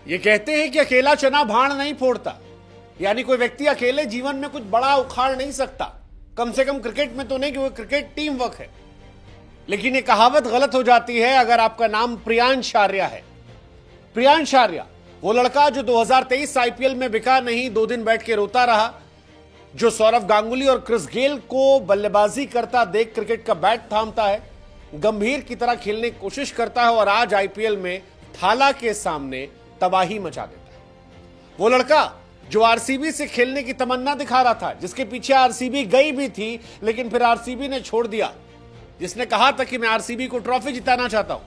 ये कहते हैं कि अकेला चना भाड़ नहीं फोड़ता, यानी कोई व्यक्ति अकेले जीवन में कुछ बड़ा उखाड़ नहीं सकता, कम से कम क्रिकेट में तो नहीं, क्योंकि क्रिकेट टीम वर्क है। लेकिन ये कहावत गलत हो जाती है अगर आपका नाम प्रियांश आर्या है। प्रियांश आर्या वो लड़का जो 2023 आईपीएल में बिका नहीं, 2 दिन बैठ के रोता रहा, जो सौरव गांगुली और क्रिस गेल को बल्लेबाजी करता देख क्रिकेट का बैट थामता है, गंभीर की तरह खेलने की कोशिश करता है और आज आईपीएल में थाला के सामने तबाही मचा देता है। वो लड़का जो आरसीबी से खेलने की तमन्ना दिखा रहा था, जिसके पीछे आरसीबी गई भी थी, लेकिन फिर आरसीबी ने छोड़ दिया, जिसने कहा था कि मैं आरसीबी को ट्रॉफी जिताना चाहता हूं,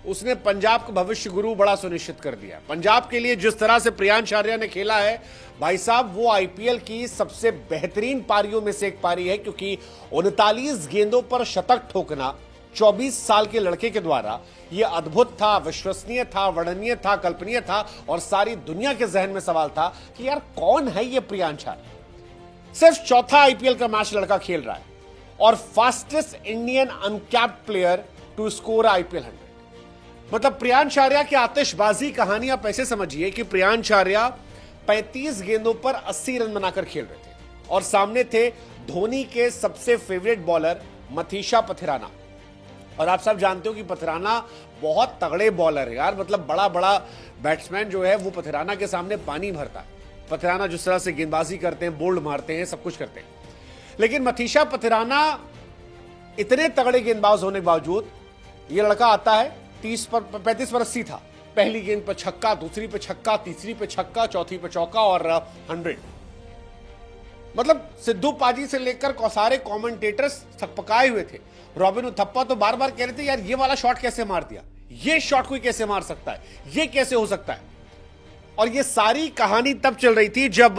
उसने पंजाब का भविष्य गुरु बड़ा सुनिश्चित कर दिया। पंजाब के लिए जिस तरह से प्रियांश आर्या ने खेला है भाई साहब, वो आईपीएल की सबसे बेहतरीन पारियों में से एक पारी है, क्योंकि 39 गेंदों पर शतक ठोकना 24 साल के लड़के के द्वारा यह अद्भुत था, विश्वसनीय था, वर्णनीय था, कल्पनीय था और सारी दुनिया के जहन में सवाल था कि यार कौन है ये प्रियांश आर्या। सिर्फ चौथा आईपीएल का मैच लड़का खेल रहा है और fastest Indian uncapped player to score IPL 100। मतलब प्रियांश आर्या की आतिशबाजी कहानी आप ऐसे समझिए कि प्रियांश आर्या 35 गेंदों पर 80 रन बनाकर खेल रहे थे और सामने थे धोनी के सबसे फेवरेट बॉलर मथीशा पथिराना। और आप सब जानते हो कि पथिराना बहुत तगड़े बॉलर है यार, मतलब बड़ा बड़ा बैट्समैन जो है वो पथिराना के सामने पानी भरता है। पथिराना जिस तरह से गेंदबाजी करते हैं, बोल्ड मारते हैं, सब कुछ करते हैं, लेकिन मथीशा पथिराना इतने तगड़े गेंदबाज होने के बावजूद ये लड़का आता है 35 पर 80 था। पहली गेंद पर छक्का, दूसरी पे छक्का, तीसरी पे छक्का, चौथी पे चौका और 100। मतलब सिद्धू पाजी से लेकर सारे कमेंटेटर्स थकपकाए हुए थे। रॉबिन उथप्पा तो बार बार कह रहे थे यार ये वाला शॉट कैसे मार दिया, ये शॉट कोई कैसे मार सकता है, ये कैसे हो सकता है। और ये सारी कहानी तब चल रही थी जब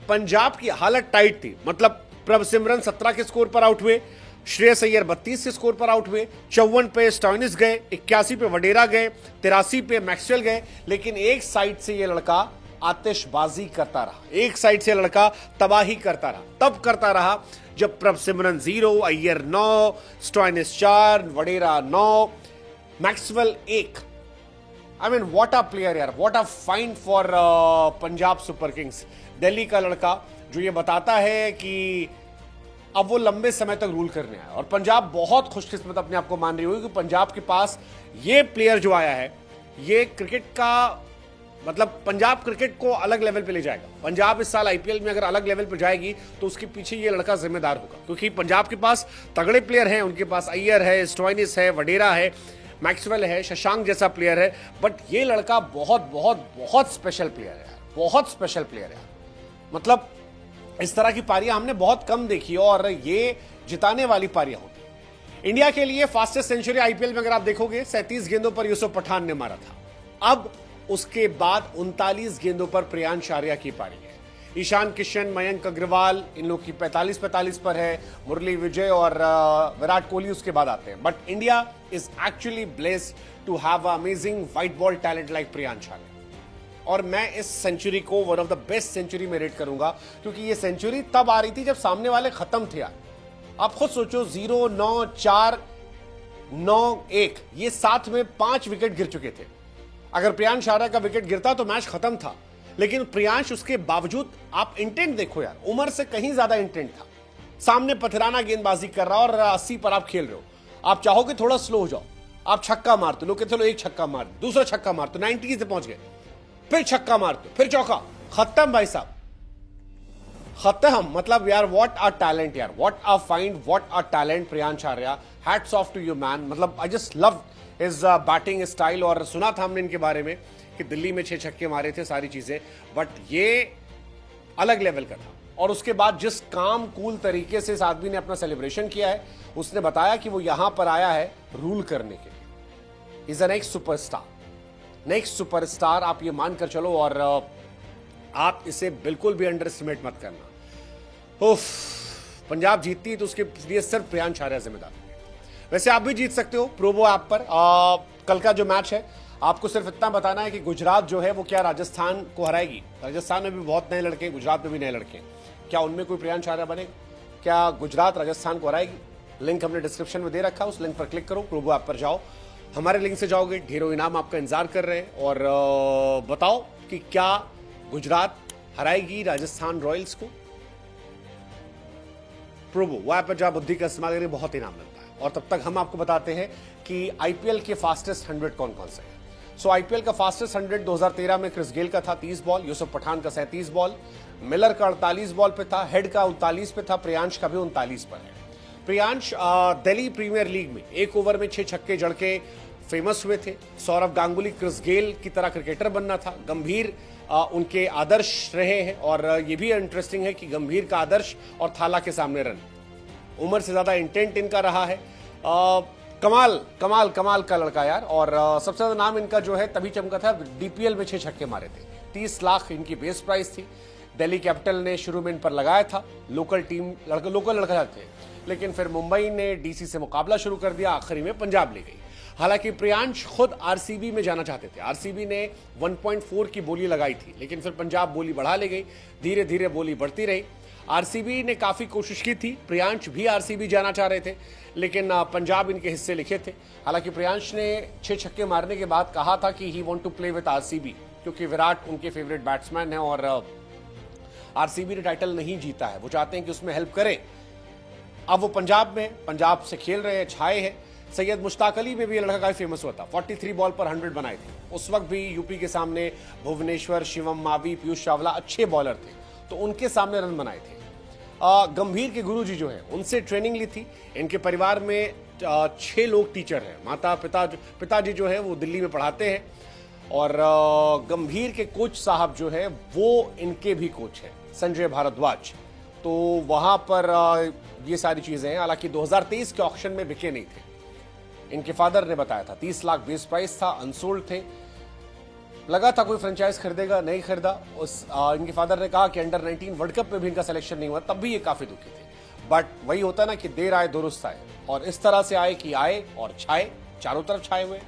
पंजाब की हालत टाइट थी। मतलब प्रभसिमरन 17 के स्कोर पर आउट हुए, श्रेयस अय्यर 32 के स्कोर पर आउट हुए, 54 पे स्टॉइनिस गए, 81 पे वडेरा गए, 83 पे मैक्सवेल गए, लेकिन एक साइड से ये लड़का आतिशबाजी करता रहा, एक साइड से लड़का तबाही करता रहा। तब करता रहा जब Prabhsimran 0, Iyer 9, Stoinis 4, Wadhera 9, Maxwell 1। I mean what a player यार, what a find for Punjab super kings. Delhi का लड़का जो ये बताता है कि अब वो लंबे समय तक रूल करने आया और पंजाब बहुत खुशकिस्मत अपने आप को मान रही होगी कि पंजाब के पास ये प्लेयर जो आया है, ये क्रिकेट का मतलब पंजाब क्रिकेट को अलग लेवल पे ले जाएगा। पंजाब इस साल आईपीएल में अगर अलग लेवल पे जाएगी तो उसके पीछे ये लड़का जिम्मेदार होगा, क्योंकि पंजाब के पास तगड़े प्लेयर हैं। उनके पास अय्यर है, स्टॉइनिस है, वडेरा है, मैक्सवेल है, शशांक जैसा प्लेयर है, बट ये लड़का बहुत बहुत बहुत स्पेशल प्लेयर है यार, बहुत स्पेशल प्लेयर है। मतलब इस तरह की पारियां हमने बहुत कम देखी और ये जिताने वाली पारियां होती। इंडिया के लिए फास्टेस्ट सेंचुरी आईपीएल में अगर आप देखोगे 37 गेंदों पर यूसुफ पठान ने मारा था। अब उसके बाद 39 गेंदों पर प्रियांश आर्या की पारी है। ईशान किशन, मयंक अग्रवाल, इन लोग की 45 पर है, मुरली विजय और विराट कोहली उसके बाद आते हैं। But India is actually blessed to have amazing white ball talent like Priyansh Arya. और मैं इस सेंचुरी को one of the best century में रेट करूंगा, क्योंकि ये सेंचुरी तब आ रही थी जब सामने वाले खत्म थे यार। आप खुद सोचो, 0, 9, 4, 9, 1, ये साथ में 5 विकेट गिर चुके थे। अगर प्रियांश आर्या का विकेट गिरता तो मैच खत्म था, लेकिन प्रियांश उसके बावजूद, आप इंटेंट देखो यार, उम्र से कहीं ज्यादा इंटेंट था। सामने पथिराना गेंदबाजी कर रहा और 80 पर आप खेल रहे हो। आप चाहोगे थोड़ा स्लो हो जाओ, आप छक्का मार दो, लोग कहते चलो एक छक्का मार, दूसरा छक्का मार, तो 90 से पहुंच गए, फिर छक्का मार दो, फिर चौका, खत्म भाई साहब, खत्म। मतलब यार व्हाट अ टैलेंट यार, what a find, what a talent Priyansh Arya. Hats off to you man. मतलब I just love his batting style. और सुना था हमने इनके बारे में कि दिल्ली में 6 छक्के मारे थे, सारी चीजें, बट ये अलग लेवल का था। और उसके बाद जिस काम कूल तरीके से इस आदमी ने अपना सेलिब्रेशन किया है, उसने बताया कि वो यहां पर आया है रूल करने के लिए। Is a next superstar, next superstar, आप ये मानकर चलो। और आप इसे बिल्कुल भी अंडर एस्टिमेट मत करना। उफ, पंजाब जीतती है तो उसके लिए सिर्फ प्रियांश आर्या जिम्मेदार है। वैसे आप भी जीत सकते हो प्रोबो ऐप पर। कल का जो मैच है, आपको सिर्फ इतना बताना है कि गुजरात जो है वो क्या राजस्थान को हराएगी। राजस्थान में भी बहुत नए लड़के हैं, गुजरात में भी नए लड़के हैं, क्या उनमें कोई प्रियांश आर्या बनेगा? क्या गुजरात राजस्थान को हराएगी? लिंक हमने डिस्क्रिप्शन में दे रखा है, उस लिंक पर क्लिक करो, प्रोबो ऐप पर जाओ हमारे लिंक से जाओगे, ढेरों इनाम आपका इंतजार कर रहे हैं। और बताओ कि क्या गुजरात हराएगी राजस्थान रॉयल्स को? प्रोबो वो ऐप पर जब बुद्धि का इस्तेमाल करें बहुत इनाम मिलता है। और तब तक हम आपको बताते हैं कि आईपीएल के फास्टेस्ट 100 कौन कौन से हैं। सो आईपीएल का फास्टेस्ट 100 2013 में क्रिस गेल का था 30 बॉल, यूसुफ पठान का 37 बॉल, मिलर का 48 बॉल पे था, हेड का 39 पे था, प्रियांश का भी 39 पर है। प्रियांश दिल्ली प्रीमियर लीग में एक ओवर में 6 छक्के जड़ के फेमस हुए थे। सौरव गांगुली क्रिस गेल की तरह क्रिकेटर बनना था। गंभीर उनके आदर्श रहे हैं। और ये भी इंटरेस्टिंग है कि गंभीर का आदर्श और थाला के सामने रन, उम्र से ज्यादा इंटेंट इनका रहा है। कमाल कमाल कमाल का लड़का यार। और सबसे ज्यादा नाम इनका जो है तभी चमका था, डीपीएल में 6 छक्के मारे थे। 30 लाख इनकी बेस प्राइस थी। दिल्ली कैपिटल ने शुरू में इन पर लगाया था, लोकल लड़का थे, लेकिन फिर मुंबई ने डीसी से मुकाबला शुरू कर दिया, आखिरी में पंजाब ले गई। हालांकि प्रियांश खुद आरसीबी में जाना चाहते थे। आरसीबी ने 1.4 की बोली लगाई थी, लेकिन फिर पंजाब बोली बढ़ा ले गई। धीरे धीरे बोली बढ़ती रही। आरसीबी ने काफी कोशिश की थी, प्रियांश भी आरसीबी जाना चाह रहे थे, लेकिन पंजाब इनके हिस्से लिखे थे। हालांकि प्रियांश ने 6 छक्के मारने के बाद कहा था कि he want to play with RCB, क्योंकि विराट उनके फेवरेट बैट्समैन हैं और आरसीबी ने टाइटल नहीं जीता है, वो चाहते हैं कि उसमें हेल्प करें। अब वो पंजाब में, पंजाब से खेल रहे हैं, छाए हैं। सैयद मुश्ताक अली में भी लड़का काफी फेमस हुआ था, 43 बॉल पर 100 बनाए थे। उस वक्त भी यूपी के सामने भुवनेश्वर, शिवम मावी, पीयूष चावला अच्छे बॉलर थे, तो उनके सामने रन बनाए थे। गंभीर के गुरुजी जो है उनसे ट्रेनिंग ली थी। इनके परिवार में 6 लोग टीचर हैं। माता पिताजी जो है वो दिल्ली में पढ़ाते हैं। और गंभीर के कोच साहब जो है वो इनके भी कोच हैं, संजय भारद्वाज। तो वहां पर ये सारी चीजें हैं। हालांकि 2023 के ऑक्शन में बिके नहीं थे, इनके फादर ने बताया था। 30 लाख बेस प्राइस था, अनसोल्ड थे। लगा था कोई फ्रेंचाइज खरीदेगा, नहीं खरीदा। इनके फादर ने कहा कि अंडर 19 वर्ल्ड कप में भी इनका सिलेक्शन नहीं हुआ, तब भी ये काफी दुखी थे। बट वही होता ना कि देर आए दुरुस्त आए, और इस तरह से आए कि आए और छाए, चारों तरफ छाए हुए।